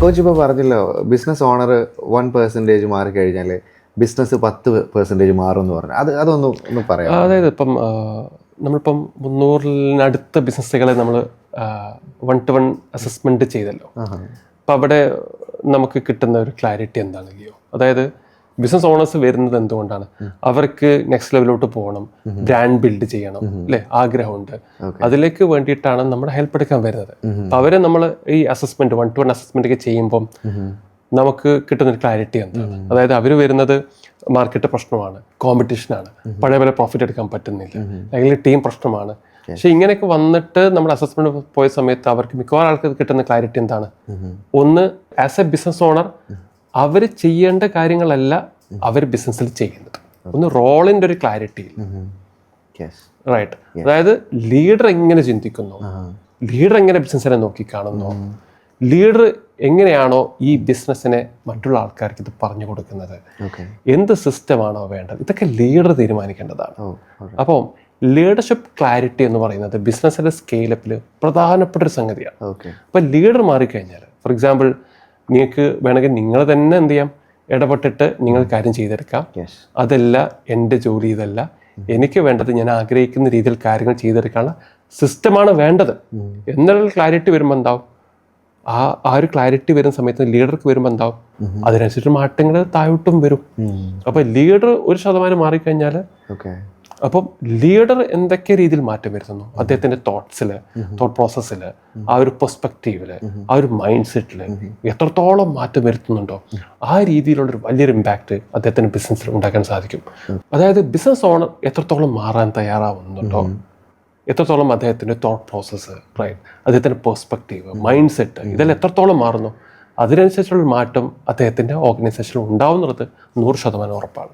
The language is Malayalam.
കോച്ച് ഇപ്പോൾ പറഞ്ഞല്ലോ, ബിസിനസ് ഓണർ 1% മാറിക്കഴിഞ്ഞാൽ ബിസിനസ് 10% മാറും എന്ന് പറഞ്ഞു. അതൊന്ന് പറയാം. അതായത് ഇപ്പം നമ്മളിപ്പം 300-നടുത്ത ബിസിനസ്സുകളെ നമ്മൾ 1-to-1 അസസ്മെന്റ് ചെയ്തല്ലോ. അപ്പം അവിടെ നമുക്ക് കിട്ടുന്ന ഒരു ക്ലാരിറ്റി എന്താണെങ്കിലോ, അതായത് ബിസിനസ് ഓണേഴ്സ് വരുന്നത് എന്തുകൊണ്ടാണ്? അവർക്ക് നെക്സ്റ്റ് ലെവലിലോട്ട് പോകണം, ബ്രാൻഡ് ബിൽഡ് ചെയ്യണം, അല്ലെ, ആഗ്രഹമുണ്ട്. അതിലേക്ക് വേണ്ടിയിട്ടാണ് നമ്മുടെ ഹെൽപ്പ് എടുക്കാൻ വരുന്നത്. അപ്പം അവരെ നമ്മൾ ഈ അസസ്മെന്റ് 1-to-1 അസസ്മെന്റ് ഒക്കെ ചെയ്യുമ്പം നമുക്ക് കിട്ടുന്നൊരു ക്ലാരിറ്റി എന്താണ്? അതായത് അവർ വരുന്നത് മാർക്കറ്റ് പ്രശ്നമാണ്, കോമ്പറ്റീഷനാണ്, പഴയ പോലെ പ്രോഫിറ്റ് എടുക്കാൻ പറ്റുന്നില്ല, അല്ലെങ്കിൽ ടീം പ്രശ്നമാണ്. പക്ഷെ ഇങ്ങനെയൊക്കെ വന്നിട്ട് നമ്മുടെ അസസ്മെന്റ് പോയ സമയത്ത് അവർക്ക് മിക്കവാറും ആൾക്ക് കിട്ടുന്ന ക്ലാരിറ്റി എന്താണ്? ഒന്ന്, ആസ് എ ബിസിനസ് ഓണർ അവർ ചെയ്യേണ്ട കാര്യങ്ങളല്ല അവർ ബിസിനസ്സിൽ ചെയ്യുന്നത്. ഒന്ന് റോളിന്റെ ഒരു ക്ലാരിറ്റി ഇല്ല. റൈറ്റ്. അതായത് ലീഡർ എങ്ങനെ ചിന്തിക്കുന്നു, ലീഡർ എങ്ങനെ ബിസിനസ്സിനെ നോക്കിക്കാണുന്നു, ലീഡർ എങ്ങനെയാണോ ഈ ബിസിനസ്സിനെ മറ്റുള്ള ആൾക്കാർക്ക് ഇത് പറഞ്ഞു കൊടുക്കുന്നത്, എന്ത് സിസ്റ്റമാണോ വേണ്ടത്, ഇതൊക്കെ ലീഡർ തീരുമാനിക്കേണ്ടതാണ്. അപ്പം ലീഡർഷിപ്പ് ക്ലാരിറ്റി എന്ന് പറയുന്നത് ബിസിനസ്സിന്റെ സ്കെയിലപ്പിൽ പ്രധാനപ്പെട്ട ഒരു സംഗതിയാണ്. അപ്പം ലീഡർ മാറിക്കഴിഞ്ഞാൽ, ഫോർ എക്സാമ്പിൾ, നിങ്ങൾക്ക് വേണമെങ്കിൽ നിങ്ങൾ തന്നെ എന്ത് ചെയ്യാം, ഇടപെട്ടിട്ട് നിങ്ങൾ കാര്യം ചെയ്തെടുക്കാം. അതല്ല എൻ്റെ ജോലി, ഇതല്ല എനിക്ക് വേണ്ടത്, ഞാൻ ആഗ്രഹിക്കുന്ന രീതിയിൽ കാര്യങ്ങൾ ചെയ്തെടുക്കാനുള്ള സിസ്റ്റമാണ് വേണ്ടത് എന്നുള്ള ക്ലാരിറ്റി വരുമ്പോൾ എന്താവും, ആ ഒരു ക്ലാരിറ്റി വരുന്ന സമയത്ത് ലീഡർക്ക് വരുമ്പോൾ എന്താവും, അതിനനുസരിച്ച് മാറ്റങ്ങൾ താഴോട്ടും വരും. അപ്പൊ ലീഡർ 1% മാറിക്കഴിഞ്ഞാൽ, അപ്പം ലീഡർ എന്തൊക്കെ രീതിയിൽ മാറ്റം വരുത്തുന്നു അദ്ദേഹത്തിന്റെ തോട്ട് പ്രോസസ്സില്, ആ ഒരു പെർസ്പെക്റ്റീവില്, ആ ഒരു മൈൻഡ് സെറ്റില് എത്രത്തോളം മാറ്റം വരുത്തുന്നുണ്ടോ, ആ രീതിയിലുള്ളൊരു വലിയൊരു ഇമ്പാക്ട് അദ്ദേഹത്തിന്റെ ബിസിനസ്സിൽ ഉണ്ടാക്കാൻ സാധിക്കും. അതായത് ബിസിനസ് ഓണർ എത്രത്തോളം മാറാൻ തയ്യാറാവുന്നുണ്ടോ, എത്രത്തോളം അദ്ദേഹത്തിന്റെ തോട്ട് പ്രോസസ്സ്, റൈറ്റ്, അദ്ദേഹത്തിന്റെ പെർസ്പെക്റ്റീവ്, മൈൻഡ് സെറ്റ്, ഇതെല്ലാം എത്രത്തോളം മാറുന്നു, അതിനനുസരിച്ചുള്ള മാറ്റം അദ്ദേഹത്തിന്റെ ഓർഗനൈസേഷനിൽ ഉണ്ടാവുന്നത് 100% ഉറപ്പാണ്.